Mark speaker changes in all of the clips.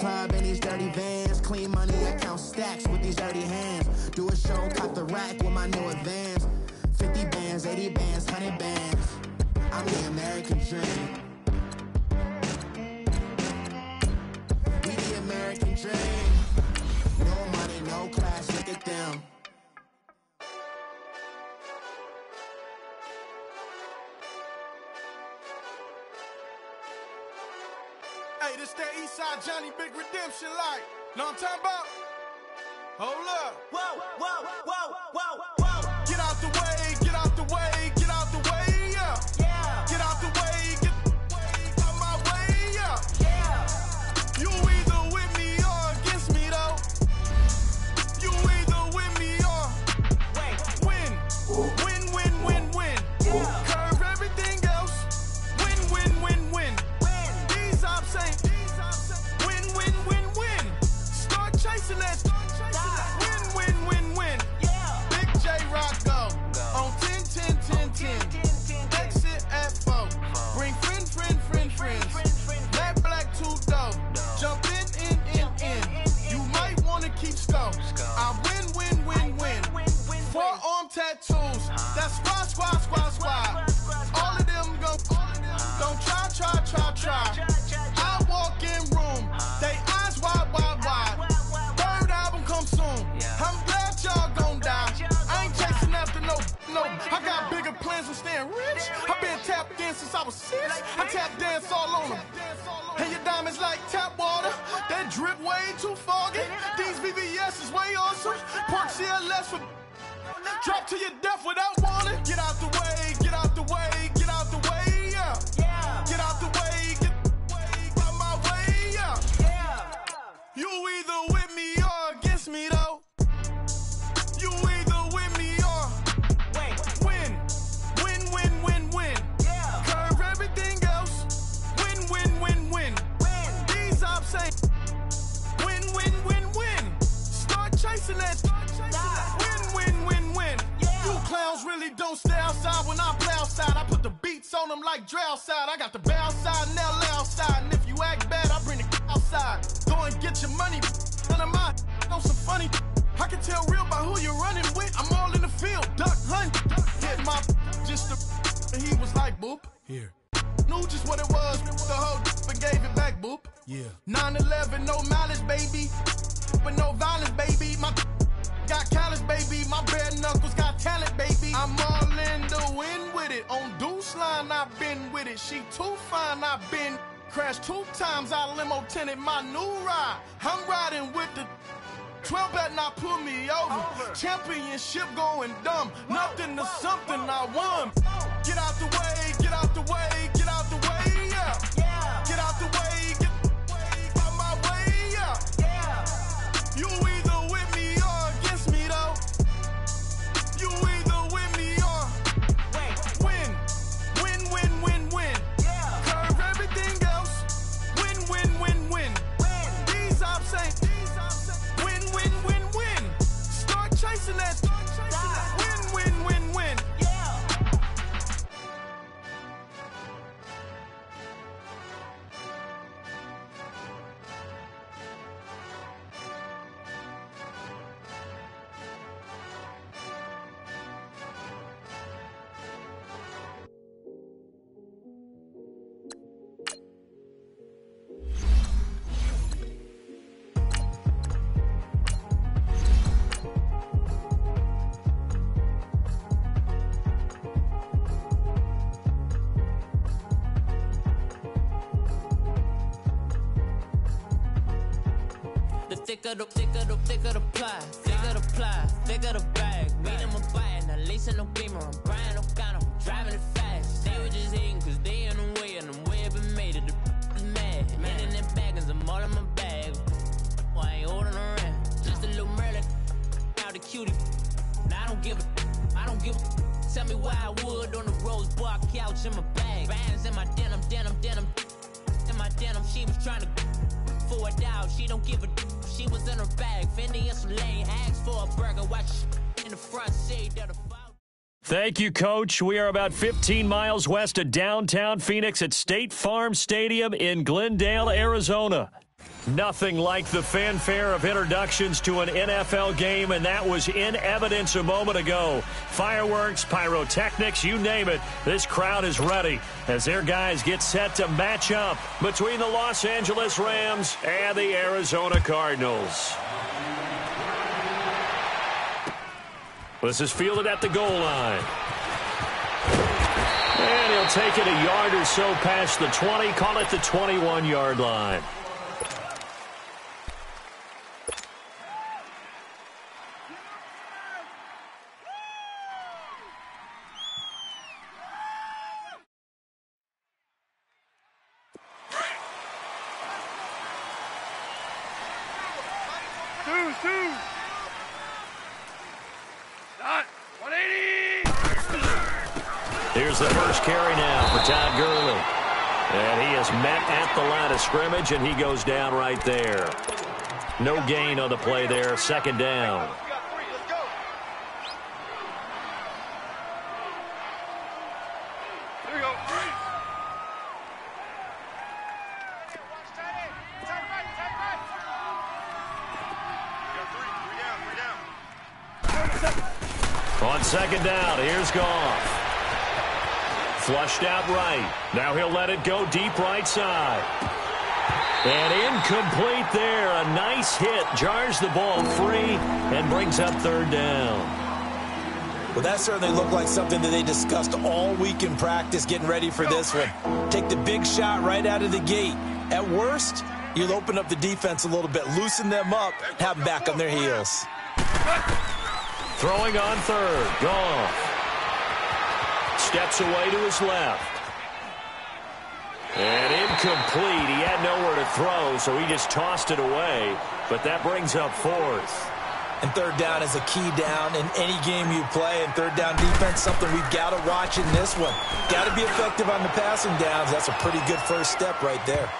Speaker 1: club in these dirty vans. Clean money, account stacks with these dirty hands. Do a show, cop the rack with my new advance. 50 bands, 80 bands, 100 bands. I'm the American dream. We the American dream. No money, no class, look at them.
Speaker 2: Hey, this that Eastside Johnny Big Redemption like. Know what I'm talking about? Hold up.
Speaker 3: Whoa, whoa, whoa, whoa, whoa.
Speaker 2: Get out the way, get out the way, get out the way, yeah.
Speaker 3: Yeah.
Speaker 2: Get out the way, get out my way, yeah.
Speaker 3: Yeah.
Speaker 2: You either with me or against me, though. You either with me or win. Win, win, win, win.
Speaker 3: Yeah.
Speaker 2: Curve everything else. Win, win, win, win. These ops ain't. Win, win, win, win. Start chasing that. Win, win, win, win.
Speaker 3: Yeah.
Speaker 2: Big J Rock go. On 10, 10, 10, 10. Exit at 4. Bring friends. That black too dope. Jump in. You might wanna keep scope. I win. Forearm tattoos. That's squad. All of them go. Don't try. I walk in room. They eyes wide. Third album come soon. I'm glad y'all gon' die. I ain't chasing after no. I got bigger plans than staying rich. I've been tapped in since I was 6. I tap dance all on them. And your diamonds like tap water. That drip way too foggy. These VVS is way awesome. Park CLS for drop to your death without warning. Get out the way, get out the way, get out the way, yeah.
Speaker 3: Yeah.
Speaker 2: Get out the way, get out my way, yeah.
Speaker 3: Yeah.
Speaker 2: You either with me or against me, though. You either with me or win. Win.
Speaker 3: Yeah.
Speaker 2: Curve everything else. Win. These ops ain't. Win. Start chasing that. Win.
Speaker 3: Yeah.
Speaker 2: You clowns really don't stay outside when I play outside. I put the beats on them like Dre outside. I got the bow side and LA outside. And if you act bad, I bring the outside. Go and get your money. None of my know some funny. I can tell real by who you're running with. I'm all in the field. Duck hunt. Hit my just and he was like, boop.
Speaker 4: Here.
Speaker 2: Knew just what it was. The whole and gave it back, boop.
Speaker 4: Yeah.
Speaker 2: 9/11, no malice, baby. But no violence, baby. My got callous, baby. My bare knuckles got talent, baby. I'm all in the wind with it. On Deuce Line, I've been with it. She too fine, I've been crashed 2 times. I limo tinted my new ride. I'm riding with the 12 better not pull me over. Championship going dumb. Nothing to something I won. Get out the way, get out the way, get out the way, yeah.
Speaker 3: Yeah.
Speaker 2: Get out the way, get out my way, yeah.
Speaker 3: Yeah.
Speaker 2: You either with me or against me, though. You either with me or win.
Speaker 3: Yeah.
Speaker 2: Curve everything else. Win. These ops ain't. Win. Start chasing that. Win.
Speaker 3: Yeah.
Speaker 5: Thicker the ply, thicker the bag. Meet them a bite, now lacing no beamer. I'm Brian O'Connor, I'm driving it fast. They were just hating cause they in the way, and the way I've been made it, the is mad. Man in that bag, cause I'm all in my bag. Why I ain't holding around? Just a little Merlin, out the cutie. Now I don't give a. Tell me why I would on the rose bar couch in my bag. Bands in my denim. In my denim, she was trying to for a doubt. She don't give a. She was in her bag. Fendi and some lane. Asked for a burger. Watch in the front seat.
Speaker 6: Thank you, Coach. We are about 15 miles west of downtown Phoenix at State Farm Stadium in Glendale, Arizona. Nothing like the fanfare of introductions to an NFL game, and that was in evidence a moment ago. Fireworks, pyrotechnics, you name it. This crowd is ready as their guys get set to match up between the Los Angeles Rams and the Arizona Cardinals. This is fielded at the goal line. And he'll take it a yard or so past the 20, call it the 21-yard line. Here's the first carry now for Todd Gurley. And he is met at the line of scrimmage, and he goes down right there. No gain on the play there, second down. On second down, here's Goff. Flushed out right. Now he'll let it go deep right side. And incomplete there. A nice hit. Jars the ball free and brings up third down.
Speaker 4: Well, that certainly looked like something that they discussed all week in practice getting ready for this one. Take the big shot right out of the gate. At worst, you'll open up the defense a little bit, loosen them up, have them back on their heels.
Speaker 6: Throwing on third. Goff. Steps away to his left. And incomplete. He had nowhere to throw, so he just tossed it away. But that brings up fourth.
Speaker 4: And third down is a key down in any game you play. And third down defense, something we've got to watch in this one. Got to be effective on the passing downs. That's a pretty good first step right there.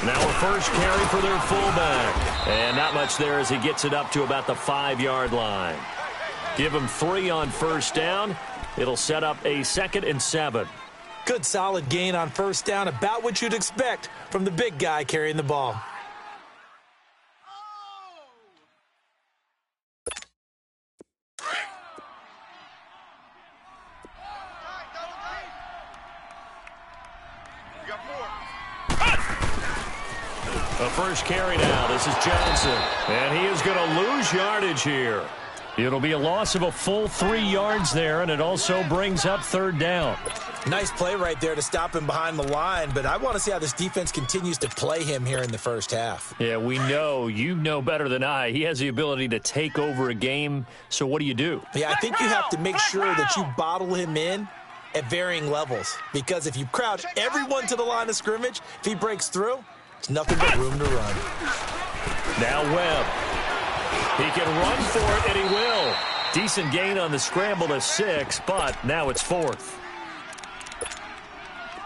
Speaker 6: Now a first carry for their fullback. And not much there as he gets it up to about the 5-yard line. Give him 3 on first down. It'll set up a 2nd and 7.
Speaker 4: Good solid gain on first down, about what you'd expect from the big guy carrying the ball.
Speaker 6: A first carry now. This is Johnson. And he is going to lose yardage here. It'll be a loss of a full 3 yards there, and it also brings up third down.
Speaker 4: Nice play right there to stop him behind the line, but I want to see how this defense continues to play him here in the first half.
Speaker 6: Yeah, we know. You know better than I. He has the ability to take over a game, so what do?
Speaker 4: Yeah, I think you have to make sure that you bottle him in at varying levels, because if you crowd everyone to the line of scrimmage, if he breaks through, it's nothing but room to run.
Speaker 6: Now Webb. He can run for it, and he will. Decent gain on the scramble to 6, but now it's 4th.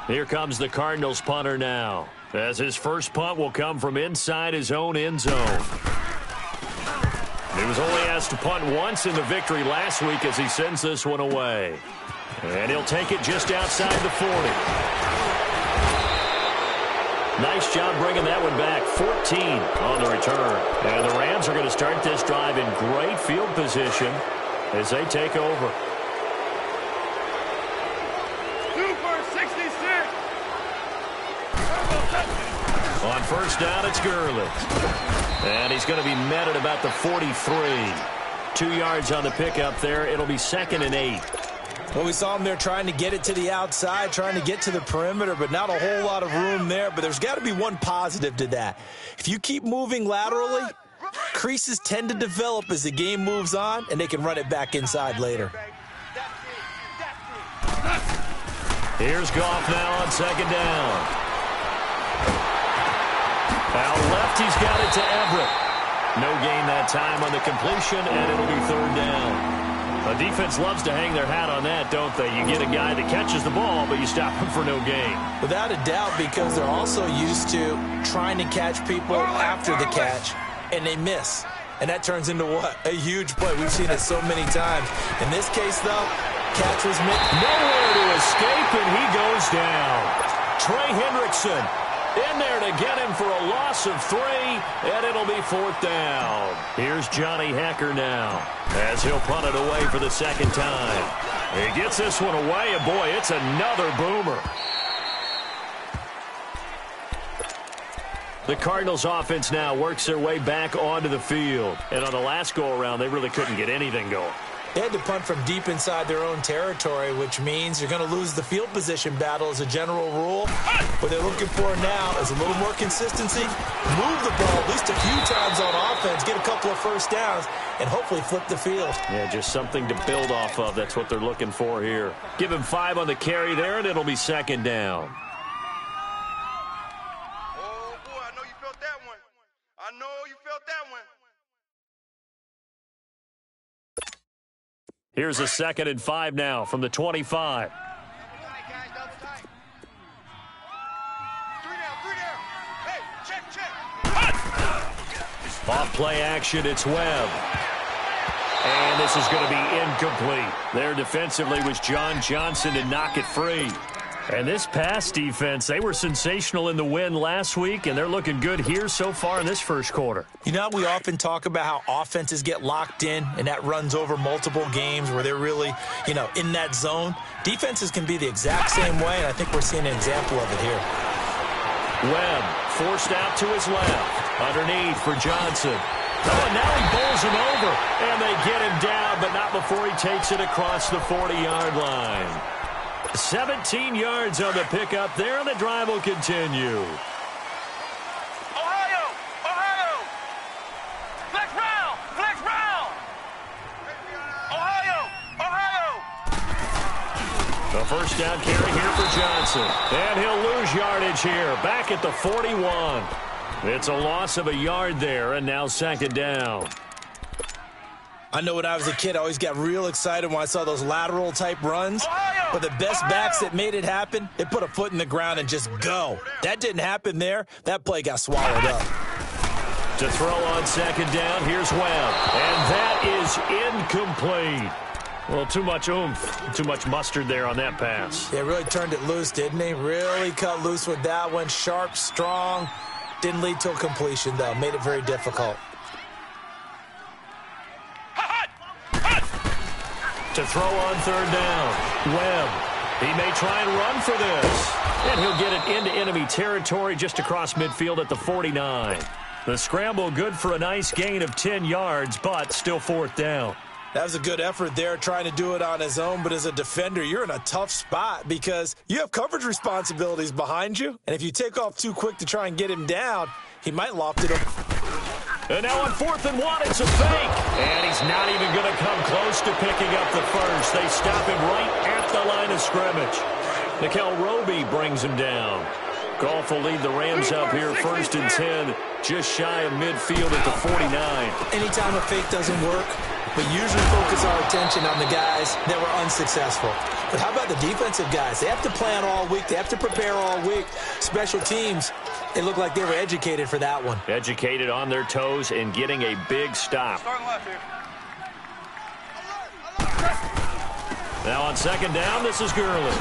Speaker 6: Here comes the Cardinals punter now, as his first punt will come from inside his own end zone. He was only asked to punt once in the victory last week as he sends this one away. And he'll take it just outside the 40. Nice job bringing that one back. 14 on the return. And the Rams are going to start this drive in great field position as they take over. On first down, it's Gurley. And he's going to be met at about the 43. 2 yards on the pickup there. It'll be 2nd and 8.
Speaker 4: Well, we saw him there trying to get it to the outside, trying to get to the perimeter, but not a whole lot of room there. But there's got to be one positive to that. If you keep moving laterally, creases tend to develop as the game moves on, and they can run it back inside later.
Speaker 6: Here's Goff now on second down. He's got it to Everett. No gain that time on the completion, and it'll be third down. A defense loves to hang their hat on that, don't they? You get a guy that catches the ball, but you stop him for no gain.
Speaker 4: Without a doubt, because they're also used to trying to catch people after the catch, and they miss. And that turns into what? A huge play. We've seen it so many times. In this case, though, catch was missed.
Speaker 6: Nowhere to escape, and he goes down. Trey Hendrickson in there to get him for a loss of 3, and it'll be fourth down. Here's Johnny Hecker now, as he'll punt it away for the second time. He gets this one away, and boy, it's another boomer. The Cardinals offense now works their way back onto the field. And on the last go-around, they really couldn't get anything going.
Speaker 4: They had to punt from deep inside their own territory, which means you're going to lose the field position battle as a general rule. What they're looking for now is a little more consistency, move the ball at least a few times on offense, get a couple of first downs, and hopefully flip the field.
Speaker 6: Yeah, just something to build off of. That's what they're looking for here. Give him 5 on the carry there, and it'll be second down.
Speaker 2: Oh, boy, I know you felt that one. I know you felt that one.
Speaker 6: Here's a 2nd and 5 now from the 25. Off play action, it's Webb. And this is going to be incomplete. There defensively was John Johnson to knock it free. And this pass defense, they were sensational in the win last week, and they're looking good here so far in this first quarter.
Speaker 4: You know, we often talk about how offenses get locked in, and that runs over multiple games where they're really, in that zone. Defenses can be the exact same way, and I think we're seeing an example of it here.
Speaker 6: Webb forced out to his left. Underneath for Johnson. Oh, and now he bowls him over, and they get him down, but not before he takes it across the 40-yard line. 17 yards on the pickup there, and the drive will continue.
Speaker 2: Ohio! Flex round! Ohio!
Speaker 6: The first down carry here for Johnson. And he'll lose yardage here, back at the 41. It's a loss of a yard there, and now second down.
Speaker 4: I know when I was a kid, I always got real excited when I saw those lateral-type runs. But the best backs that made it happen, they put a foot in the ground and just go. That didn't happen there. That play got swallowed up.
Speaker 6: To throw on second down, here's Webb. And that is incomplete. Well, too much oomph, too much mustard there on that pass.
Speaker 4: Yeah, really turned it loose, didn't he? Really cut loose with that one. Sharp, strong. Didn't lead to a completion, though. Made it very difficult.
Speaker 6: To throw on third down, Webb. He may try and run for this. And he'll get it into enemy territory just across midfield at the 49. The scramble good for a nice gain of 10 yards, but still fourth down.
Speaker 4: That was a good effort there, trying to do it on his own. But as a defender, you're in a tough spot because you have coverage responsibilities behind you. And if you take off too quick to try and get him down, he might loft it up.
Speaker 6: And now on 4th and 1, it's a fake. And he's not even going to come close to picking up the first. They stop him right at the line of scrimmage. Nickel Roby brings him down. Goff will lead the Rams up here 1st and 10, just shy of midfield at the 49.
Speaker 4: Anytime a fake doesn't work, we usually focus our attention on the guys that were unsuccessful. But how about the defensive guys? They have to plan all week. They have to prepare all week. Special teams, it looked like they were educated for that one.
Speaker 6: Educated on their toes and getting a big stop. Now on second down, this is Gurley.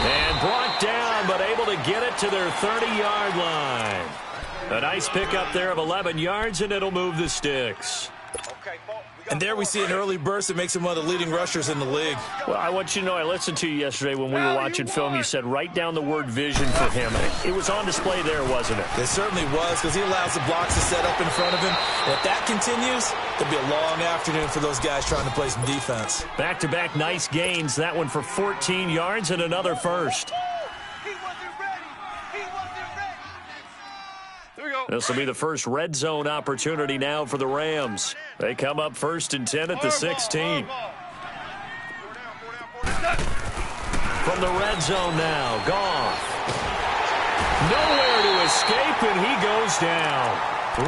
Speaker 6: And brought down, but able to get it to their 30-yard line. A nice pickup there of 11 yards, and it'll move the sticks.
Speaker 4: And there we see an early burst that makes him one of the leading rushers in the league.
Speaker 6: Well, I want you to know, I listened to you yesterday when we were watching film. You said write down the word vision for him. It was on display there, wasn't it?
Speaker 4: It certainly was, because he allows the blocks to set up in front of him. And if that continues, it'll be a long afternoon for those guys trying to play some defense.
Speaker 6: Back-to-back nice gains. That one for 14 yards and another first. This will be the first red zone opportunity now for the Rams. They come up 1st and 10 at the 16. From the red zone now, Goff. Nowhere to escape, and he goes down.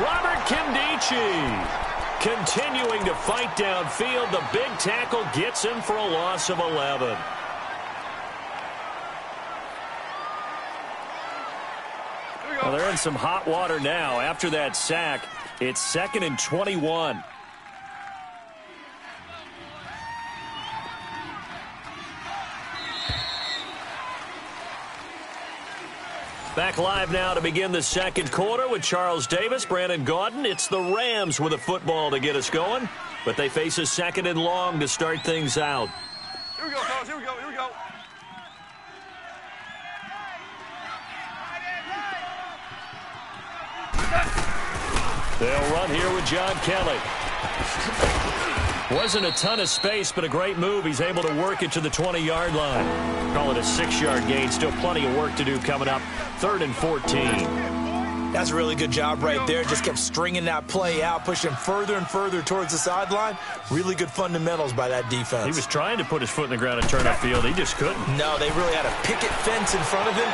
Speaker 6: Robert Kimdichie continuing to fight downfield. The big tackle gets him for a loss of 11. Well, they're in some hot water now. After that sack, it's 2nd and 21. Back live now to begin the second quarter with Charles Davis, Brandon Gaudin. It's the Rams with a football to get us going, but they face a 2nd and long to start things out.
Speaker 7: Here we go, fellas. Here we go. Here we go.
Speaker 6: They'll run here with John Kelly. Wasn't a ton of space, but a great move. He's able to work it to the 20-yard line. Call it a 6-yard gain. Still plenty of work to do coming up. 3rd and 14.
Speaker 4: That's a really good job right there. Just kept stringing that play out, pushing further and further towards the sideline. Really good fundamentals by that defense.
Speaker 6: He was trying to put his foot in the ground and turn upfield. He just couldn't.
Speaker 4: No, they really had a picket fence in front of him.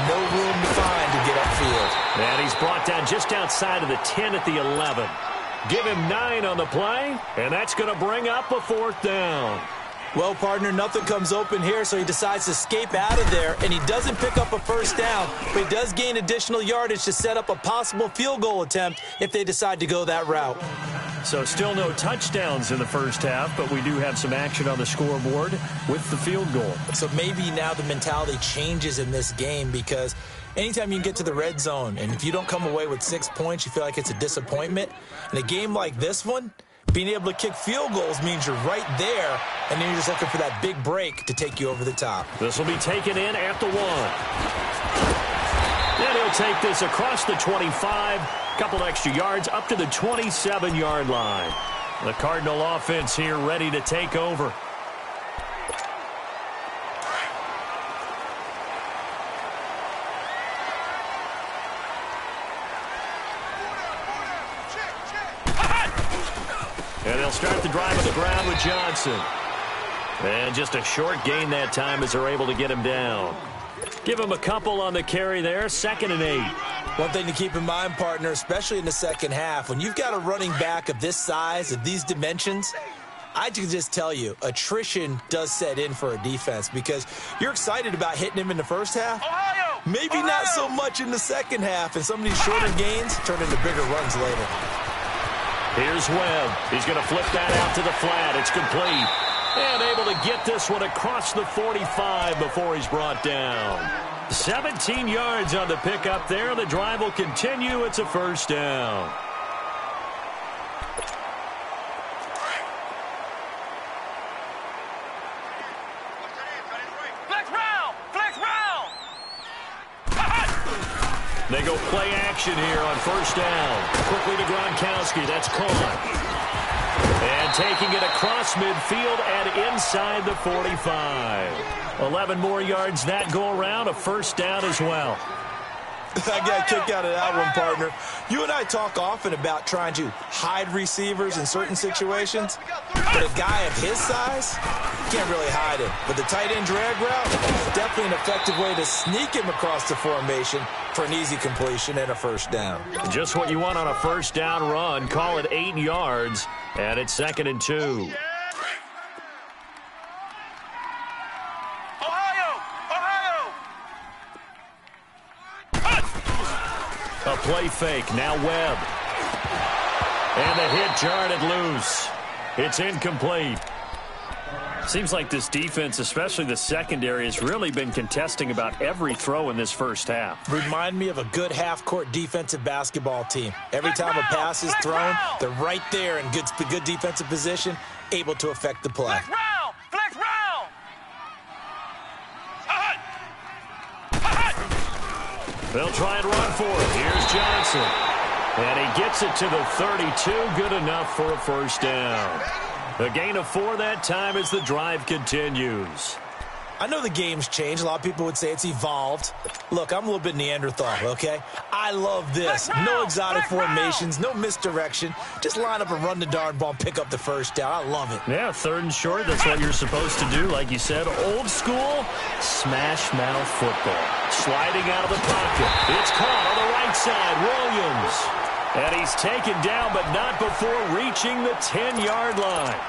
Speaker 4: No room to find to get upfield.
Speaker 6: And he's brought down just outside of the 10 at the 11. Give him 9 on the play, and that's going to bring up a 4th down.
Speaker 4: Well, partner, nothing comes open here, so he decides to escape out of there, and he doesn't pick up a 1st down, but he does gain additional yardage to set up a possible field goal attempt if they decide to go that route.
Speaker 6: So still no touchdowns in the first half, but we do have some action on the scoreboard with the field goal. So
Speaker 4: maybe now the mentality changes in this game, because anytime you can get to the red zone, and if you don't come away with 6 points, you feel like it's a disappointment. In a game like this one, being able to kick field goals means you're right there, and then you're just looking for that big break to take you over the top.
Speaker 6: This will be taken in at the 1. And he'll take this across the 25, couple extra yards up to the 27-yard line. The Cardinal offense here ready to take over. And they'll start the drive on the ground with Johnson. And just a short gain that time as they're able to get him down. Give him a couple on the carry there. 2nd and 8.
Speaker 4: One thing to keep in mind, partner, especially in the second half, when you've got a running back of this size, of these dimensions, I can just tell you, attrition does set in for a defense, because you're excited about hitting him in the first half. Maybe not so much in the second half, and some of these shorter gains turn into bigger runs later.
Speaker 6: Here's Webb. He's going to flip that out to the flat. It's complete. And able to get this one across the 45 before he's brought down. 17 yards on the pickup there. The drive will continue. It's a 1st down. They go play action here on 1st down. Quickly to Gronkowski. That's caught. And taking it across midfield and inside the 45. 11 more yards that go around. A 1st down as well.
Speaker 4: I got a kick out of that one, partner. You and I talk often about trying to hide receivers in certain situations, but a guy of his size can't really hide him. But the tight end drag route is definitely an effective way to sneak him across the formation for an easy completion and a 1st down.
Speaker 6: Just what you want on a 1st down run. Call it 8 yards, and it's 2nd and 2. A play fake. Now Webb. And the hit jarred it loose. It's incomplete. Seems like this defense, especially the secondary, has really been contesting about every throw in this first half.
Speaker 4: Remind me of a good half-court defensive basketball team. Every time a pass is thrown, they're right there in good defensive position, able to affect the play.
Speaker 7: Flex round!
Speaker 6: They'll try and run for it. Here's Johnson. And he gets it to the 32. Good enough for a 1st down. A gain of 4 that time as the drive continues.
Speaker 4: I know the game's changed. A lot of people would say it's evolved. Look, I'm a little bit Neanderthal, okay? I love this. No exotic formations, no misdirection. Just line up and run the darn ball and pick up the 1st down. I love it.
Speaker 6: Yeah, 3rd and short. That's what you're supposed to do. Like you said, old school smash mouth football. Sliding out of the pocket. It's caught on the He's taken down, but not before reaching the 10-yard line.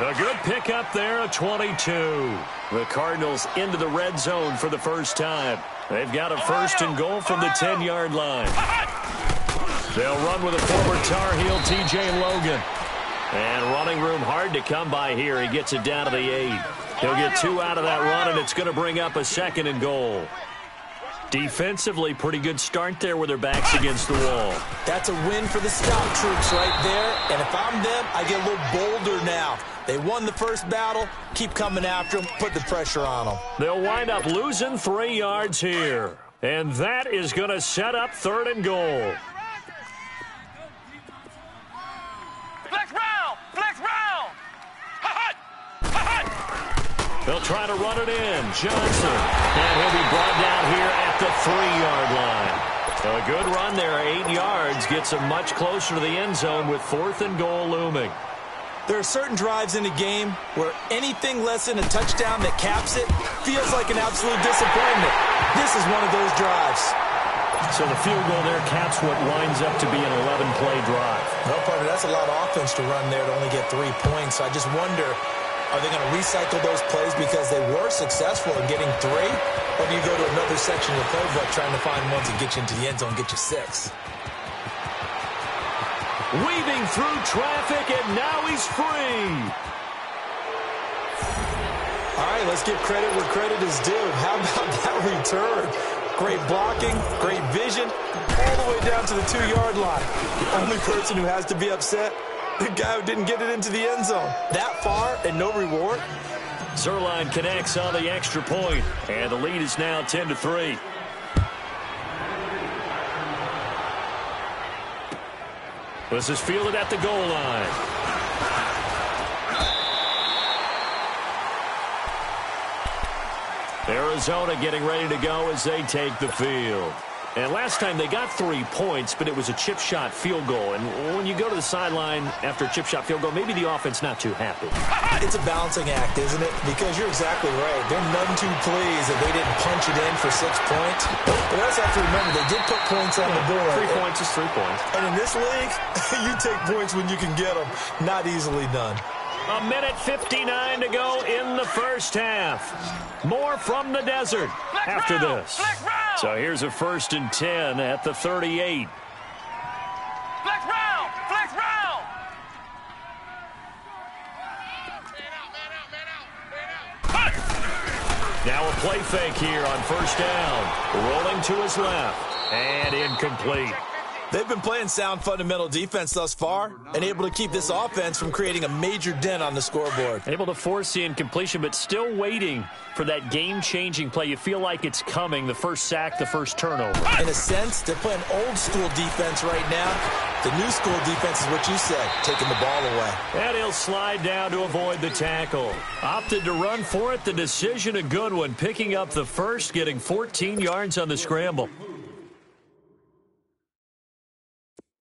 Speaker 6: A good pickup there, a 22. The Cardinals into the red zone for the first time. They've got a first and goal from the 10-yard line. They'll run with a former Tar Heel, T.J. Logan. And running room hard to come by here. He gets it down to the 8. He'll get 2 out of that run, and it's going to bring up a second and goal. Defensively, pretty good start there with their backs against the wall.
Speaker 4: That's a win for the scout troops right there. And if I'm them, I get a little bolder now. They won the first battle. Keep coming after them. Put the pressure on them.
Speaker 6: They'll wind up losing 3 yards here. And that is going to set up third and goal.
Speaker 7: Flex round! Flex round!
Speaker 6: They'll try to run it in. Johnson. And he'll be brought down here at the 3-yard line. So a good run there, 8 yards. Gets them much closer to the end zone with 4th and goal looming.
Speaker 4: There are certain drives in a game where anything less than a touchdown that caps it feels like an absolute disappointment. This is one of those drives.
Speaker 6: So the field goal there caps what winds up to be an 11-play drive.
Speaker 4: No, partner, that's a lot of offense to run there to only get 3 points. So I just wonder, are they going to recycle those plays because they were successful in getting 3? Or do you go to another section of the playbook trying to find ones that get you into the end zone and get you 6?
Speaker 6: Weaving through traffic, and now he's free.
Speaker 4: All right, let's give credit where credit is due. How about that return? Great blocking, great vision, all the way down to the 2-yard line. The only person who has to be upset, the guy who didn't get it into the end zone. That far and no reward.
Speaker 6: Zerline connects on the extra point, and the lead is now 10-3. This is fielded at the goal line. Arizona getting ready to go as they take the field. And last time they got 3 points, but it was a chip shot field goal. And when you go to the sideline after a chip shot field goal, maybe the offense not too happy.
Speaker 4: It's a balancing act, isn't it? Because you're exactly right. They're none too pleased that they didn't punch it in for 6 points. But we also have to remember they did put points on the board.
Speaker 6: 3 points is 3 points.
Speaker 4: And in this league, you take points when you can get them. Not easily done.
Speaker 6: A minute 59 to go in the first half. More from the desert after this. So here's a 1st and 10 at the 38.
Speaker 7: Flex round! Flex round!
Speaker 6: Now a play fake here on 1st down. Rolling to his left. And incomplete.
Speaker 4: They've been playing sound fundamental defense thus far and able to keep this offense from creating a major dent on the scoreboard.
Speaker 6: Able to force the incompletion, but still waiting for that game-changing play. You feel like it's coming, the first sack, the first turnover.
Speaker 4: In a sense, they're playing old-school defense right now. The new school defense is what you said, taking the ball away.
Speaker 6: And he'll slide down to avoid the tackle. Opted to run for it. The decision a good one, picking up the first, getting 14 yards on the scramble.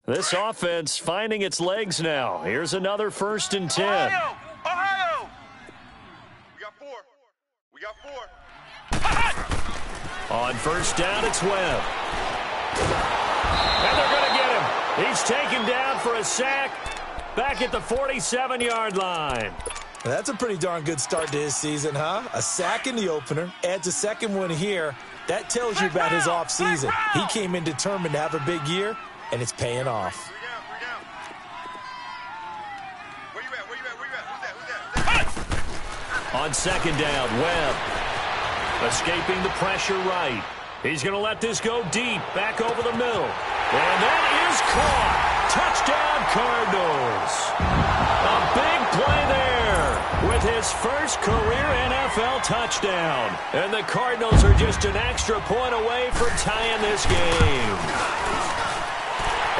Speaker 6: This offense finding its legs now. Here's another 1st and 10.
Speaker 7: Ohio! Ohio! We got 4.
Speaker 6: On 1st down, it's Webb. And they're going to get him. He's taken down for a sack back at the 47-yard line.
Speaker 4: That's a pretty darn good start to his season, huh? A sack in the opener, adds a second one here. That tells you about his offseason. He came in determined to have a big year, and it's paying off.
Speaker 7: Where you at? Who's that?
Speaker 6: On 2nd down, Webb escaping the pressure right. He's going to let this go deep, back over the middle. And that is caught. Touchdown, Cardinals. A big play there with his first career NFL touchdown. And the Cardinals are just an extra point away from tying this game.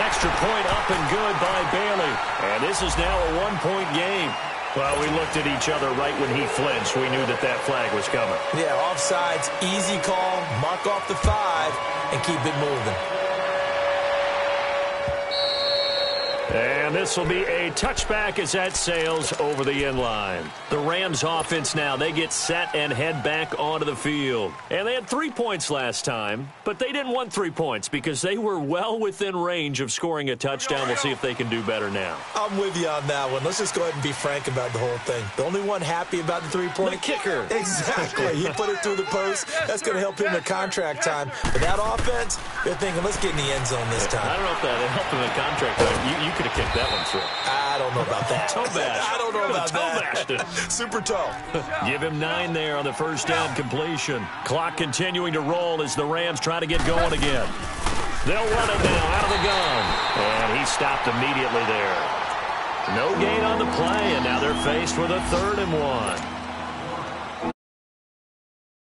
Speaker 6: Extra point up and good by Bailey. And this is now a 1-point game. Well, we looked at each other right when he flinched. We knew that flag was coming.
Speaker 4: Yeah, offsides, easy call, mark off the 5, and keep it moving.
Speaker 6: And And this will be a touchback as that sails over the end line. The Rams offense now, they get set and head back onto the field. And they had 3 points last time, but they didn't want 3 points because they were well within range of scoring a touchdown. We'll see if they can do better now.
Speaker 4: I'm with you on that one. Let's just go ahead and be frank about the whole thing. The only one happy about the three-point?
Speaker 6: The kicker.
Speaker 4: Exactly. He put it through the post. That's going to help him in contract time. But that offense, they're thinking, let's get in the end zone this time.
Speaker 6: I don't know if that helped him in contract time. You could have kicked that one through.
Speaker 4: I don't know about that.
Speaker 6: Toe bash.
Speaker 4: I don't know about that. Super toe.
Speaker 6: Give him 9 there on the first down completion. Clock continuing to roll as the Rams try to get going again. They'll run it now out of the gun. And he stopped immediately there. No gain on the play, and now they're faced with a 3rd and 1.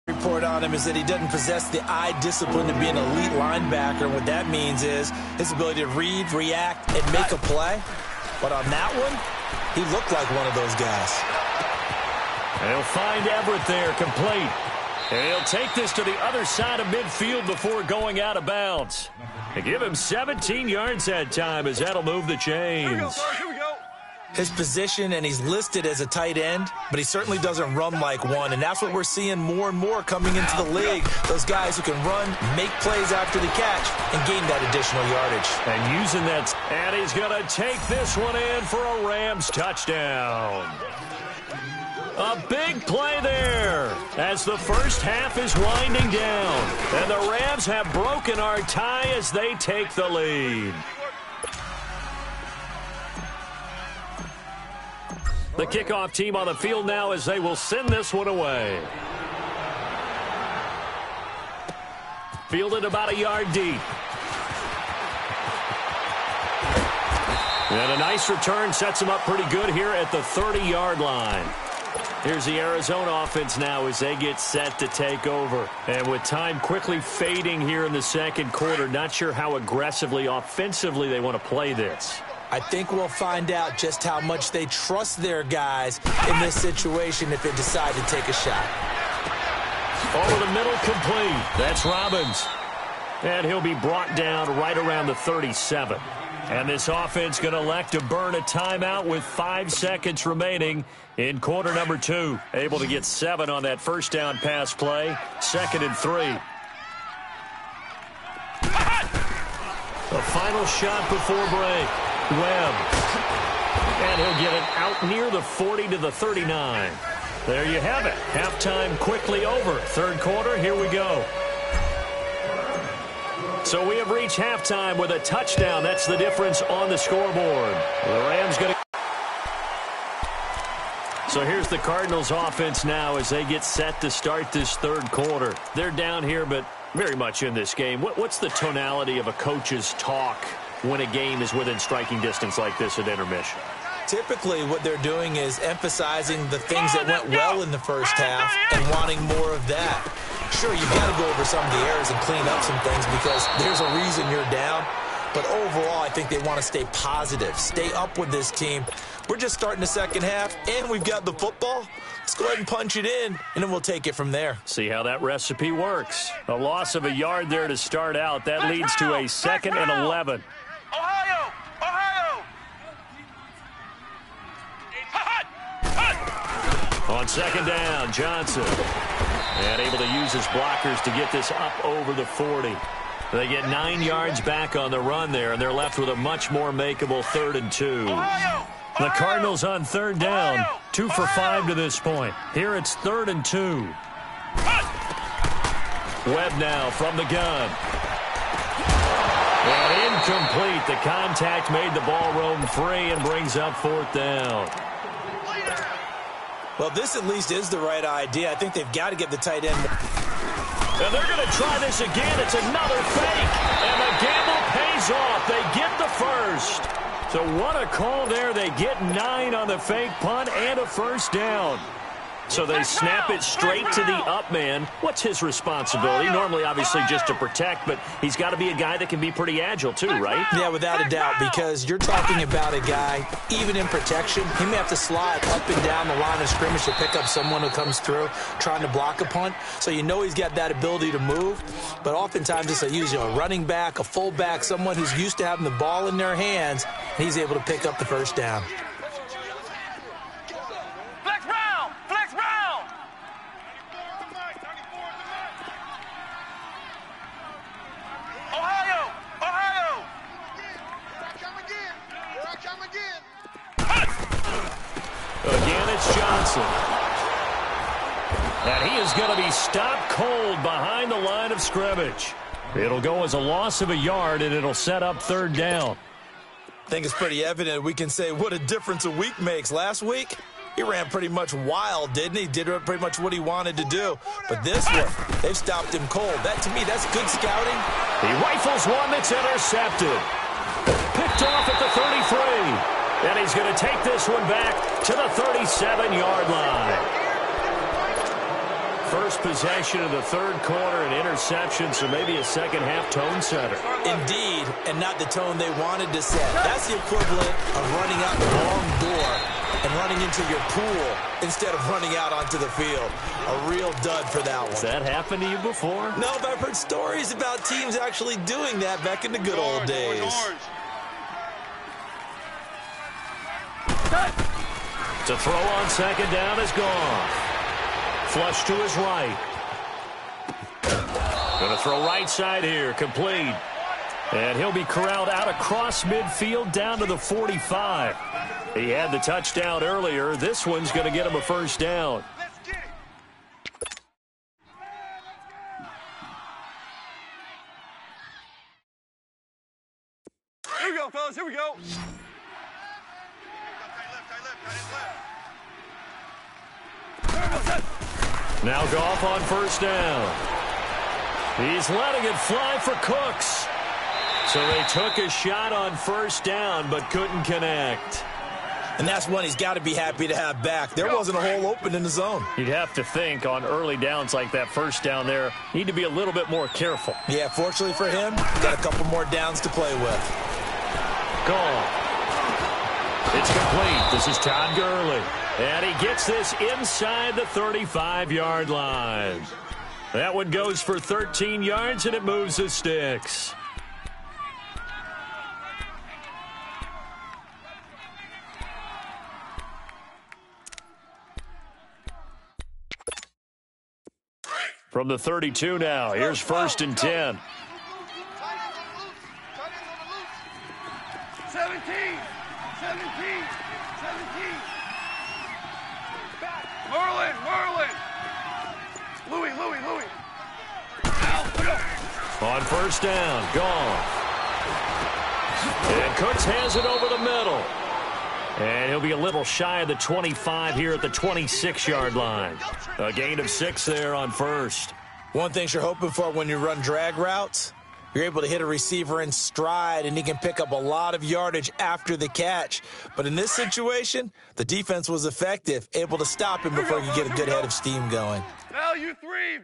Speaker 4: Report on him is that he doesn't possess the eye discipline to be an elite linebacker. What that means is his ability to read, react, and make a play. But on that one, he looked like one of those guys.
Speaker 6: And he'll find Everett there, complete. And he'll take this to the other side of midfield before going out of bounds. They give him 17 yards that time as that'll move the chains.
Speaker 7: Here we go, sir. Here we go.
Speaker 4: His position, and he's listed as a tight end, but he certainly doesn't run like one, and that's what we're seeing more and more coming into the league. Those guys who can run, make plays after the catch, and gain that additional yardage.
Speaker 6: And using that, and he's going to take this one in for a Rams touchdown. A big play there as the first half is winding down, and the Rams have broken our tie as they take the lead. The kickoff team on the field now as they will send this one away. Fielded about a yard deep. And a nice return sets them up pretty good here at the 30-yard line. Here's the Arizona offense now as they get set to take over. And with time quickly fading here in the second quarter, not sure how aggressively, offensively they want to play this.
Speaker 4: I think we'll find out just how much they trust their guys in this situation if they decide to take a shot.
Speaker 6: Over the middle, complete. That's Robbins. And he'll be brought down right around the 37. And this offense going to elect to burn a timeout with 5 seconds remaining in quarter number 2. Able to get 7 on that first down pass play. 2nd and 3. The final shot before break. Webb. And he'll get it out near the 40 to the 39. There you have it. Halftime quickly over. Third quarter, here we go. So we have reached halftime with a touchdown. That's the difference on the scoreboard. The Rams going to... So here's the Cardinals offense now as they get set to start this third quarter. They're down here, but very much in this game. What's the tonality of a coach's talk when a game is within striking distance like this at intermission?
Speaker 4: Typically, what they're doing is emphasizing the things that went well in the first half and wanting more of that. Sure, you've got to go over some of the errors and clean up some things because there's a reason you're down. But overall, I think they want to stay positive, stay up with this team. We're just starting the second half, and we've got the football. Let's go ahead and punch it in, and then we'll take it from there.
Speaker 6: See how that recipe works. A loss of a yard there to start out. That leads to a 2nd and 11.
Speaker 7: Ohio! Ohio!
Speaker 6: On second down, Johnson. And able to use his blockers to get this up over the 40. They get 9 yards back on the run there, and they're left with a much more makeable 3rd and 2. The Cardinals on third down, 2 for 5 to this point. Here it's 3rd and 2. Webb now from the gun. And incomplete. The contact made the ball roam free and brings up 4th down.
Speaker 4: Well, this at least is the right idea. I think they've got to get the tight end.
Speaker 6: And they're going to try this again. It's another fake. And the gamble pays off. They get the first. So what a call there. They get 9 on the fake punt and a first down. So they snap it straight to the up man. What's his responsibility? Normally, obviously, just to protect, but he's got to be a guy that can be pretty agile too, right?
Speaker 4: Yeah, without a doubt, because you're talking about a guy, even in protection, he may have to slide up and down the line of scrimmage to pick up someone who comes through trying to block a punt. So you know he's got that ability to move, but oftentimes it's usually a running back, a fullback, someone who's used to having the ball in their hands, and he's able to pick up the first down.
Speaker 6: Again, it's Johnson. And he is going to be stopped cold behind the line of scrimmage. It'll go as a loss of a yard, and it'll set up third down.
Speaker 4: I think it's pretty evident. We can say what a difference a week makes. Last week, he ran pretty much wild, didn't he? Did pretty much what he wanted to do. But this one, they've stopped him cold. That, to me, that's good scouting.
Speaker 6: He rifles one that's intercepted. Picked off at the 33. And he's going to take this one back to the 37-yard line. First possession of the third quarter, an interception, so maybe a second-half tone setter.
Speaker 4: Indeed, and not the tone they wanted to set. That's the equivalent of running out the wrong door and running into your pool instead of running out onto the field. A real dud for that one.
Speaker 6: Has that happened to you before?
Speaker 4: No, but I've heard stories about teams actually doing that back in the good old days.
Speaker 6: To throw on second down is gone. Flush to his right. Going to throw right side here, complete. And he'll be corralled out across midfield down to the 45. He had the touchdown earlier. This one's going to get him a first down.
Speaker 7: Here we go, fellas. Here we go.
Speaker 6: Now Goff on first down. He's letting it fly for Cooks. So they took a shot on first down but couldn't connect.
Speaker 4: And that's one he's got to be happy to have back. There wasn't a hole open in the zone.
Speaker 6: You'd have to think on early downs like that first down there, need to be a little bit more careful.
Speaker 4: Yeah, fortunately for him, got a couple more downs to play with.
Speaker 6: Gone. It's complete. This is Todd Gurley. And he gets this inside the 35-yard line. That one goes for 13 yards, and it moves the sticks. From the 32 now, here's first and 10.
Speaker 7: 17. Merlin. Louis.
Speaker 6: On first down, gone. And Cooks has it over the middle. And he'll be a little shy of the 25 here at the 26-yard line. A gain of 6 there on first.
Speaker 4: One thing you're hoping for when you run drag routes, you're able to hit a receiver in stride, and he can pick up a lot of yardage after the catch. But in this situation, the defense was effective, able to stop him before he could get a good head of steam going.
Speaker 7: Value three.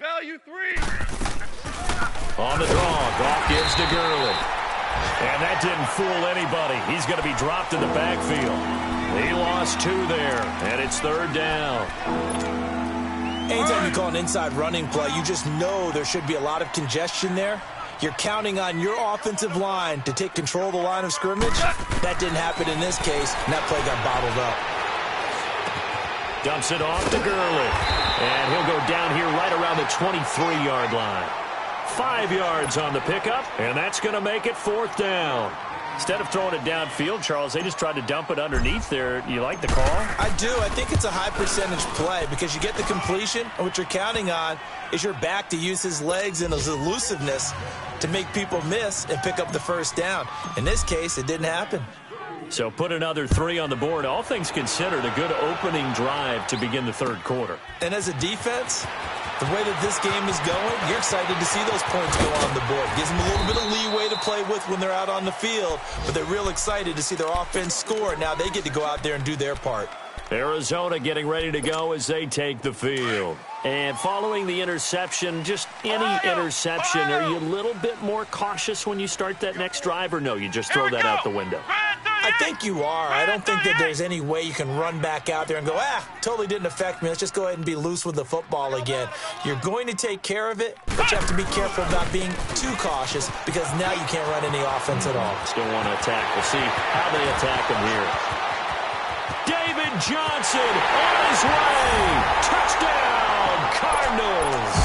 Speaker 6: On the draw, Goff gives to Gurley. And that didn't fool anybody. He's going to be dropped in the backfield. He lost 2 there, and it's third down.
Speaker 4: Anytime you call an inside running play, you just know there should be a lot of congestion there. You're counting on your offensive line to take control of the line of scrimmage. That didn't happen in this case, and that play got bottled up.
Speaker 6: Dumps it off to Gurley. And he'll go down here right around the 23-yard line. 5 yards on the pickup, and that's going to make it fourth down. Instead of throwing it downfield, Charles, they just tried to dump it underneath there. You like the call?
Speaker 4: I do. I think it's a high-percentage play because you get the completion, and what you're counting on is your back to use his legs and his elusiveness to make people miss and pick up the first down. In this case, it didn't happen.
Speaker 6: So put another 3 on the board. All things considered, a good opening drive to begin the third quarter.
Speaker 4: And as a defense, the way that this game is going, you're excited to see those points go on the board. Gives them a little bit of leeway to play with when they're out on the field, but they're real excited to see their offense score. Now they get to go out there and do their part.
Speaker 6: Arizona getting ready to go as they take the field. And following the interception, just any interception, are you a little bit more cautious when you start that next drive, or no, you just throw that out the window?
Speaker 4: I think you are. I don't think that there's any way you can run back out there and go, totally didn't affect me. Let's just go ahead and be loose with the football again. You're going to take care of it, but you have to be careful about being too cautious because now you can't run any offense at all.
Speaker 6: Still want to attack. We'll see how they attack him here. David Johnson on his way. Touchdown, Cardinals.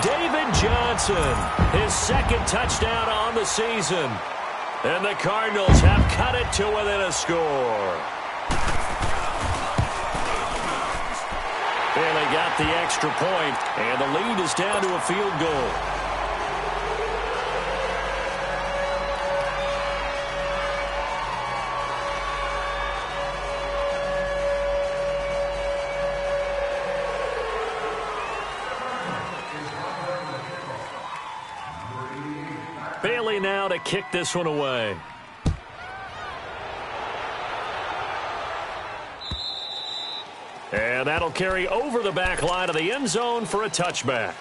Speaker 6: David Johnson, his second touchdown on the season. And the Cardinals have cut it to within a score. And they got the extra point, and the lead is down to a field goal. Bailey now to kick this one away. And that'll carry over the back line of the end zone for a touchback.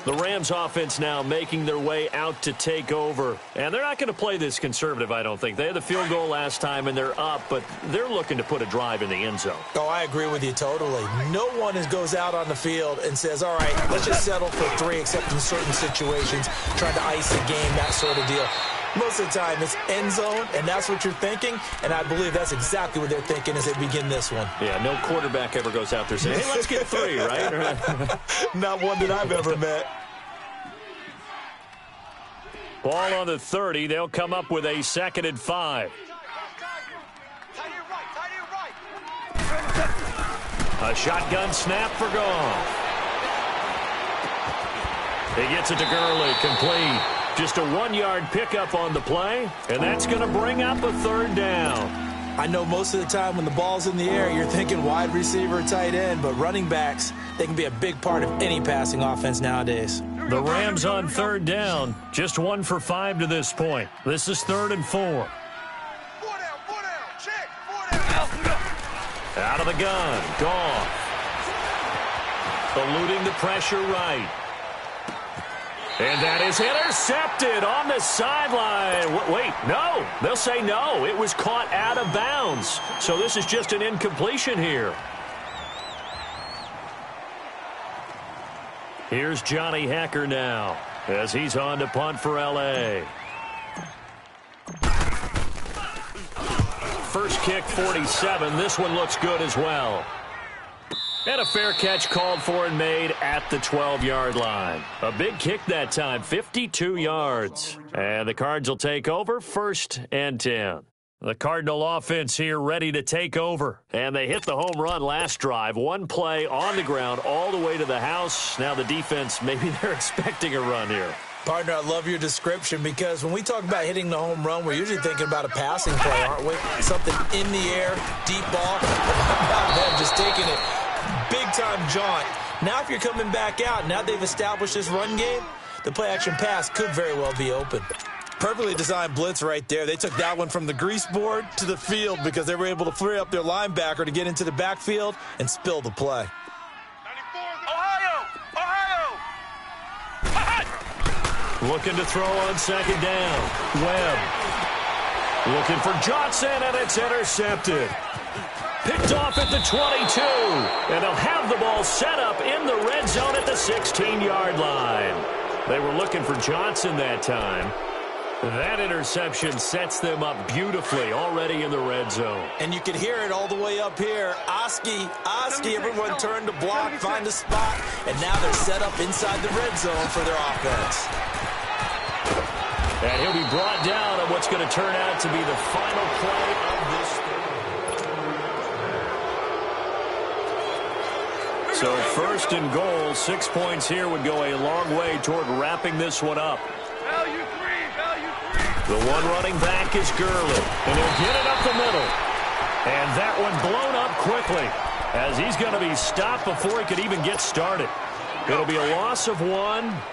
Speaker 6: The Rams offense now making their way out to take over. And they're not going to play this conservative, I don't think. They had the field goal last time, and they're up, but they're looking to put a drive in the end zone.
Speaker 4: Oh, I agree with you totally. No one goes out on the field and says, all right, let's just settle for 3, except in certain situations, trying to ice a game, that sort of deal. Most of the time, it's end zone, and that's what you're thinking, and I believe that's exactly what they're thinking as they begin this one.
Speaker 6: Yeah, no quarterback ever goes out there saying, hey, let's get 3, right?
Speaker 4: Not one that I've ever met.
Speaker 6: Ball on the 30. They'll come up with a 2nd and 5. A shotgun snap for Goff. He gets it to Gurley, complete. Just a 1-yard pickup on the play, and that's going to bring up a 3rd down.
Speaker 4: I know most of the time when the ball's in the air, you're thinking wide receiver, tight end, but running backs, they can be a big part of any passing offense nowadays.
Speaker 6: The Rams on 3rd down, just 1 for 5 to this point. This is 3rd and 4.
Speaker 7: 4 down, check, 4 down.
Speaker 6: Out of the gun, Goff. Eluding the pressure right. And that is intercepted on the sideline. Wait, no. They'll say no. It was caught out of bounds. So this is just an incompletion here. Here's Johnny Hecker now as he's on to punt for L.A. First kick, 47. This one looks good as well. And a fair catch called for and made at the 12-yard line. A big kick that time, 52 yards. And the Cards will take over, 1st and 10. The Cardinal offense here ready to take over. And they hit the home run last drive. 1 play on the ground all the way to the house. Now the defense, maybe they're expecting a run here.
Speaker 4: Partner, I love your description because when we talk about hitting the home run, we're usually thinking about a passing play, aren't we? Something in the air, deep ball. How about them just taking it? Big-time jaunt. Now if you're coming back out, now they've established this run game, the play-action pass could very well be open. Perfectly designed blitz right there. They took that one from the grease board to the field because they were able to free up their linebacker to get into the backfield and spill the play.
Speaker 7: 94, Ohio!
Speaker 6: Looking to throw on 2nd down. Webb. Looking for Johnson, and it's intercepted. Picked off at the 22. And they'll have the ball set up in the red zone at the 16-yard line. They were looking for Johnson that time. That interception sets them up beautifully already in the red zone.
Speaker 4: And you can hear it all the way up here. Oski, everyone turned to block, find a spot, and now they're set up inside the red zone for their offense.
Speaker 6: And he'll be brought down on what's going to turn out to be the final play of this. So 1st and goal, 6 points here would go a long way toward wrapping this one up.
Speaker 7: Value 3.
Speaker 6: The one running back is Gurley, and he'll get it up the middle. And that one blown up quickly as he's going to be stopped before he could even get started. It'll be a loss of 1,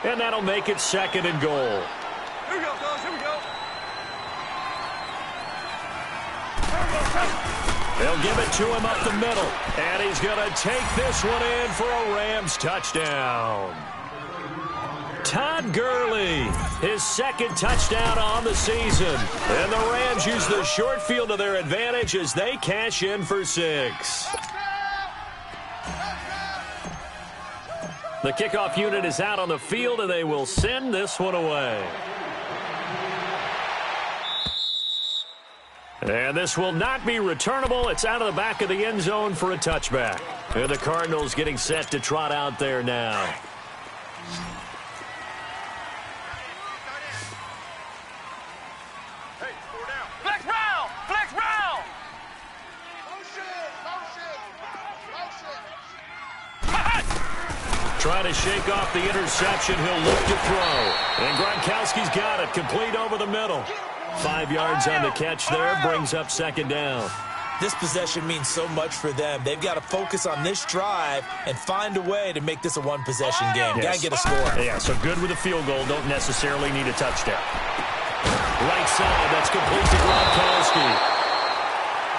Speaker 6: and that'll make it 2nd and goal.
Speaker 7: Here we go, fellas, here we go.
Speaker 6: They'll give it to him up the middle. And he's going to take this one in for a Rams touchdown. Todd Gurley, his second touchdown on the season. And the Rams use the short field to their advantage as they cash in for 6. The kickoff unit is out on the field, and they will send this one away. And this will not be returnable. It's out of the back of the end zone for a touchback. And the Cardinals getting set to trot out there now.
Speaker 7: Flex round! Flex round!
Speaker 6: Trying to shake off the interception. He'll look to throw. And Gronkowski's got it. Complete over the middle. 5 yards on the catch there. Brings up second down.
Speaker 4: This possession means so much for them. They've got to focus on this drive and find a way to make this a one-possession game.
Speaker 6: Yes.
Speaker 4: Got to get a score.
Speaker 6: Yeah, so good with a field goal. Don't necessarily need a touchdown. Right side, that's complete to Gronkowski.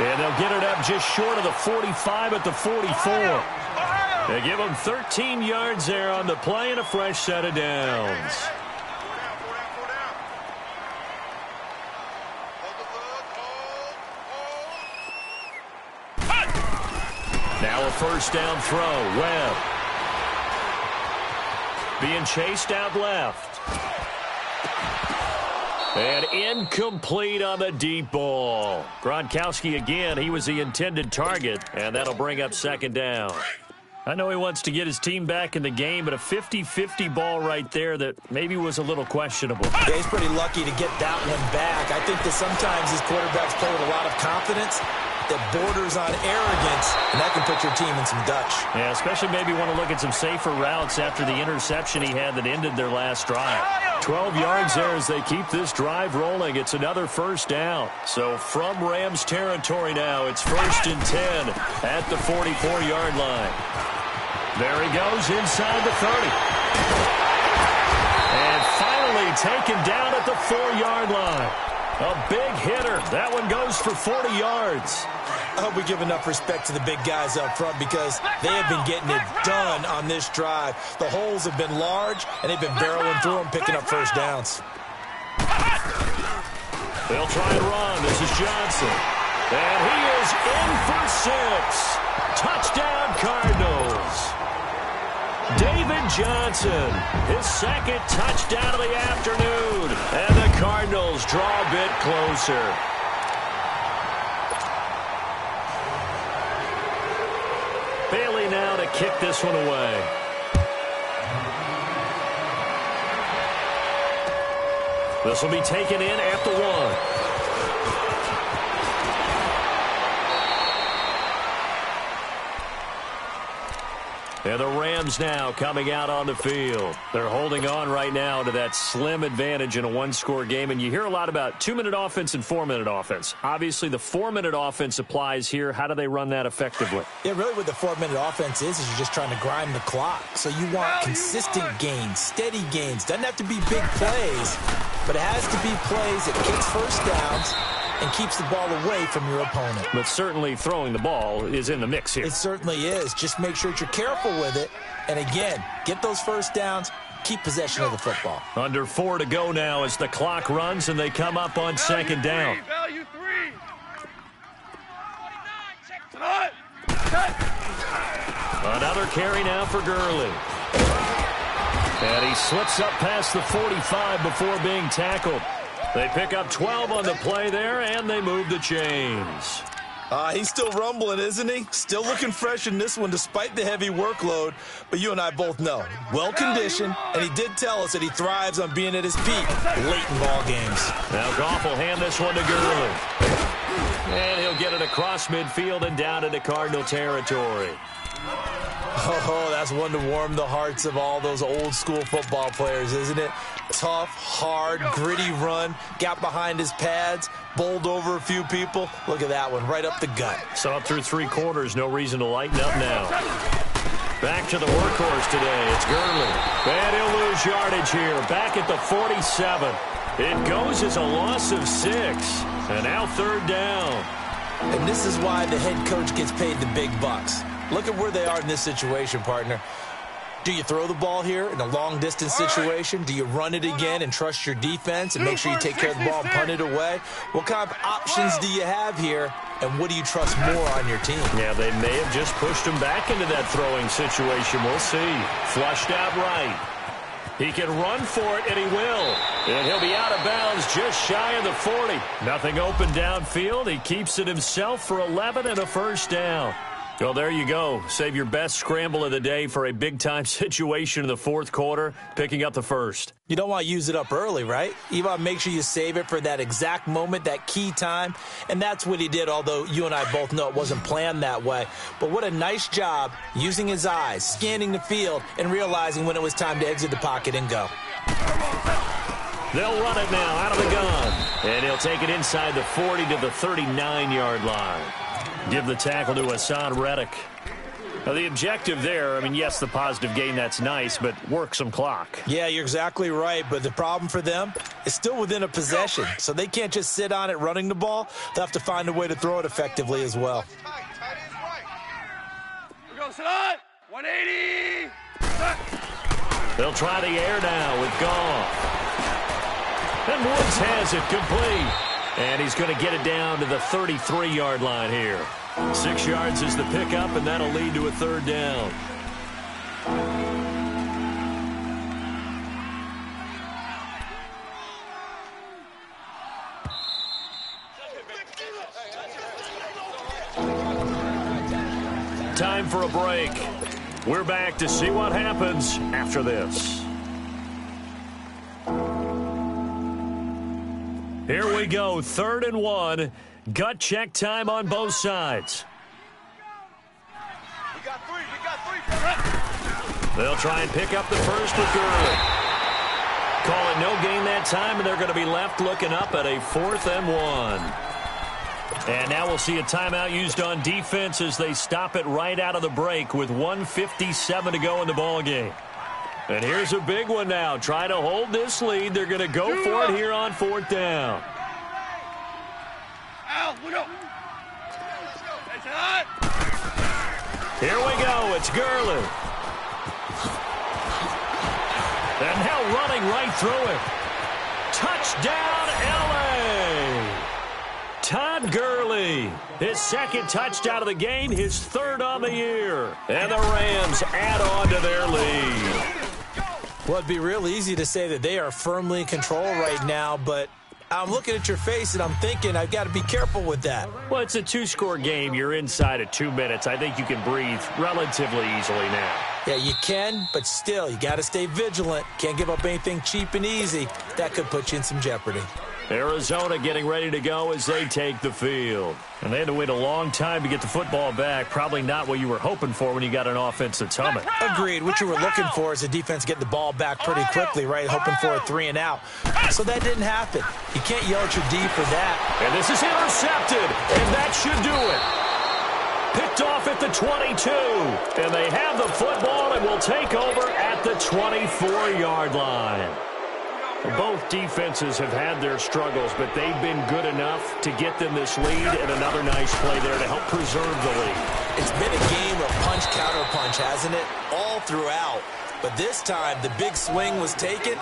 Speaker 6: And they'll get it up just short of the 45 at the 44. They give him 13 yards there on the play and a fresh set of downs. Now a first down throw. Webb. Being chased out left. And incomplete on the deep ball. Gronkowski again, he was the intended target, and that'll bring up second down. I know he wants to get his team back in the game, but a 50-50 ball right there that maybe was a little questionable.
Speaker 4: Yeah, he's pretty lucky to get that one back. I think that sometimes these quarterbacks play with a lot of confidence that borders on arrogance, and that can put your team in some Dutch.
Speaker 6: Yeah, especially maybe want to look at some safer routes after the interception he had that ended their last drive. 12 yards there as they keep this drive rolling. It's another first down. So from Rams territory now, it's 1st and 10 at the 44-yard line. There he goes inside the 30. And finally taken down at the 4-yard line. A big hitter. That one goes for 40 yards.
Speaker 4: I hope we give enough respect to the big guys up front because they have been getting it done on this drive. The holes have been large, and they've been barreling through them, picking up first downs.
Speaker 6: They'll try and run. This is Johnson. And he is in for 6. Touchdown, Cardinals. David Johnson, his second touchdown of the afternoon. And the Cardinals draw a bit closer. Bailey now to kick this one away. This will be taken in at the 1. And the Rams now coming out on the field. They're holding on right now to that slim advantage in a one-score game. And you hear a lot about 2-minute offense and 4-minute offense. Obviously, the 4-minute offense applies here. How do they run that effectively?
Speaker 4: Yeah, really what the 4-minute offense is you're just trying to grind the clock. So you want consistent gains, steady gains. Doesn't have to be big plays, but it has to be plays that gets first downs and keeps the ball away from your opponent.
Speaker 6: But certainly throwing the ball is in the mix here.
Speaker 4: It certainly is. Just make sure that you're careful with it. And again, get those first downs, keep possession of the football.
Speaker 6: Under 4 to go now as the clock runs and they come up on second down.
Speaker 7: Value 3.
Speaker 6: Another carry now for Gurley. And he slips up past the 45 before being tackled. They pick up 12 on the play there, and they move the chains.
Speaker 4: He's still rumbling, isn't he? Still looking fresh in this one despite the heavy workload. But you and I both know, well-conditioned, and he did tell us that he thrives on being at his peak late in ball games.
Speaker 6: Now Goff will hand this one to Gurley. And he'll get it across midfield and down into Cardinal territory.
Speaker 4: Oh, that's one to warm the hearts of all those old-school football players, isn't it? Tough, hard, gritty run, got behind his pads, bowled over a few people. Look at that one, right up the gut.
Speaker 6: So up through 3 quarters, no reason to lighten up now. Back to the workhorse today, it's Gurley. And he'll lose yardage here, back at the 47. It goes as a loss of 6, and now 3rd down.
Speaker 4: And this is why the head coach gets paid the big bucks. Look at where they are in this situation, partner. Do you throw the ball here in a long-distance situation? Do you run it again and trust your defense and make sure you take care of the ball and punt it away? What kind of options do you have here, and what do you trust more on your team?
Speaker 6: Yeah, they may have just pushed him back into that throwing situation. We'll see. Flushed out right. He can run for it, and he will. And he'll be out of bounds just shy of the 40. Nothing open downfield. He keeps it himself for 11 and a first down. Well, there you go. Save your best scramble of the day for a big-time situation in the fourth quarter, picking up the first.
Speaker 4: You don't want to use it up early, right? You want to make sure you save it for that exact moment, that key time. And that's what he did, although you and I both know it wasn't planned that way. But what a nice job using his eyes, scanning the field, and realizing when it was time to exit the pocket and go.
Speaker 6: They'll run it now out of the gun. And he'll take it inside the 40 to the 39-yard line. Give the tackle to Hassan Reddick. Now, the objective there, I mean, yes, the positive gain, that's nice, but work some clock.
Speaker 4: Yeah, you're exactly right, but the problem for them is still within a possession, so they can't just sit on it running the ball. They'll have to find a way to throw it effectively as well.
Speaker 7: We're going to sit 180.
Speaker 6: They'll try the air now with Goff. And Woods has it complete. And he's going to get it down to the 33-yard line here. 6 yards is the pickup, and that'll lead to a third down. Time for a break. We're back to see what happens after this. Here we go, 3rd and 1. Gut check time on both sides.
Speaker 7: We got three.
Speaker 6: They'll try and pick up the first with Gurley. Call it no gain that time, and they're going to be left looking up at a 4th and 1. And now we'll see a timeout used on defense as they stop it right out of the break with 1:57 to go in the ballgame. And here's a big one now. Trying to hold this lead. They're going to go for it here on 4th down.
Speaker 7: Al, look up.
Speaker 6: Here we go. It's Gurley. And now running right through it. Touchdown, L.A. Todd Gurley. His 2nd touchdown of the game. His 3rd on the year. And the Rams add on to their lead.
Speaker 4: Well, it'd be real easy to say that they are firmly in control right now, but I'm looking at your face and I'm thinking I've got to be careful with that.
Speaker 6: Well, it's a 2-score game. You're inside of 2 minutes. I think you can breathe relatively easily now.
Speaker 4: Yeah, you can, but still, you got to stay vigilant. Can't give up anything cheap and easy. That could put you in some jeopardy.
Speaker 6: Arizona getting ready to go as they take the field. And they had to wait a long time to get the football back. Probably not what you were hoping for when you got an offense that's humming.
Speaker 4: Agreed. What you were looking for is the defense get the ball back pretty quickly, right? Hoping for a 3 and out. So that didn't happen. You can't yell at your D for that.
Speaker 6: And this is intercepted, and that should do it. Picked off at the 22. And they have the football and will take over at the 24-yard line. Both defenses have had their struggles, but they've been good enough to get them this lead, and another nice play there to help preserve the lead.
Speaker 4: It's been a game of punch-counter-punch, hasn't it? All throughout. But this time, the big swing was taken,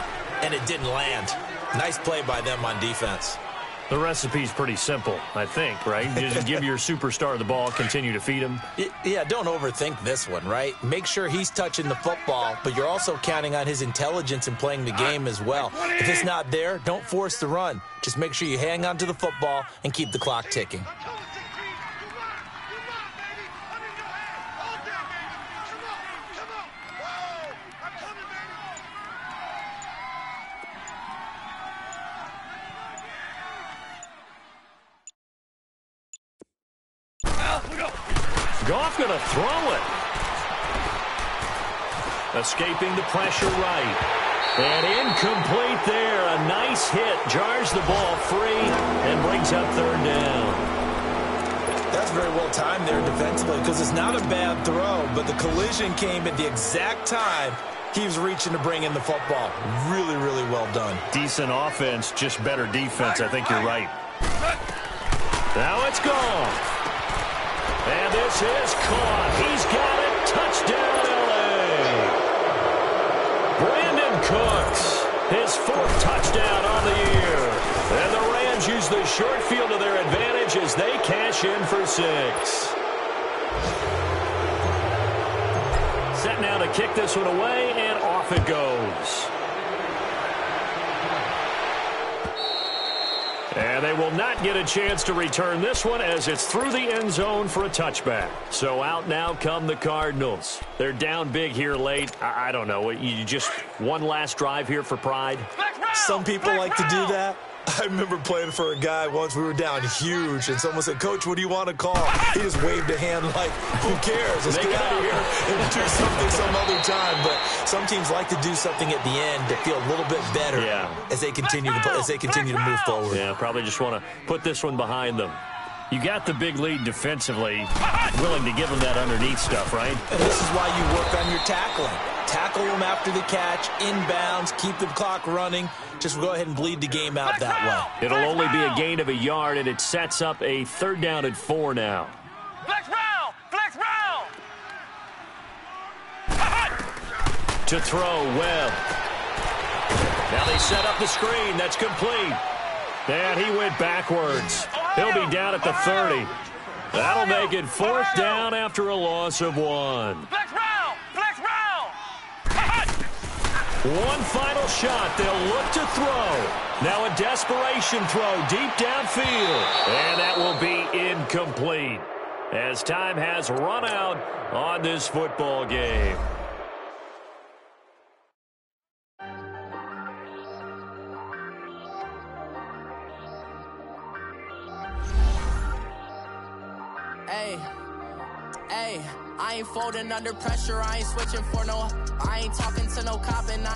Speaker 4: and it didn't land. Nice play by them on defense.
Speaker 6: The recipe's pretty simple, I think, right? You just give your superstar the ball, continue to feed him.
Speaker 4: Yeah, don't overthink this one, right? Make sure he's touching the football, but you're also counting on his intelligence in playing the game as well. If it's not there, don't force the run. Just make sure you hang on to the football and keep the clock ticking.
Speaker 6: Goff going to throw it. Escaping the pressure right. And incomplete there. A nice hit. Jars the ball free and brings up 3rd down.
Speaker 4: That's very well timed there defensively because it's not a bad throw, but the collision came at the exact time he was reaching to bring in the football. Really, really well done.
Speaker 6: Decent offense, just better defense. I think you're right. Now it's gone. And this is caught. He's got it. Touchdown, L.A. Brandon Cooks, his 4th touchdown on the year. And the Rams use the short field to their advantage as they cash in for 6. Set now to kick this one away, and off it goes. And they will not get a chance to return this one as it's through the end zone for a touchback. So out now come the Cardinals. They're down big here late. I don't know. You just one last drive here for pride?
Speaker 4: Some people like to do that. I remember playing for a guy once. We were down huge, and someone said, "Coach, what do you want to call?" He just waved a hand like, who cares? Let's get out of here and do something some other time. But some teams like to do something at the end to feel a little bit better as they continue to move forward.
Speaker 6: Yeah, probably just want to put this one behind them. You got the big lead defensively, willing to give them that underneath stuff, right?
Speaker 4: And this is why you work on your tackling. Tackle them after the catch, inbounds, keep the clock running. Just go ahead and bleed the game out that way.
Speaker 6: It'll only be a gain of a yard, and it sets up a 3rd down and 4 now.
Speaker 7: Flex round! Flex round!
Speaker 6: To throw, Webb. Now they set up the screen. That's complete. And he went backwards. He'll be down at the 30. That'll make it 4th down after a loss of 1.
Speaker 7: Flex round! Flex round!
Speaker 6: One final shot. They'll look to throw. Now a desperation throw deep downfield. And that will be incomplete as time has run out on this football game.
Speaker 5: Hey, I ain't folding under pressure. I ain't switching for no. I ain't talking to no cop and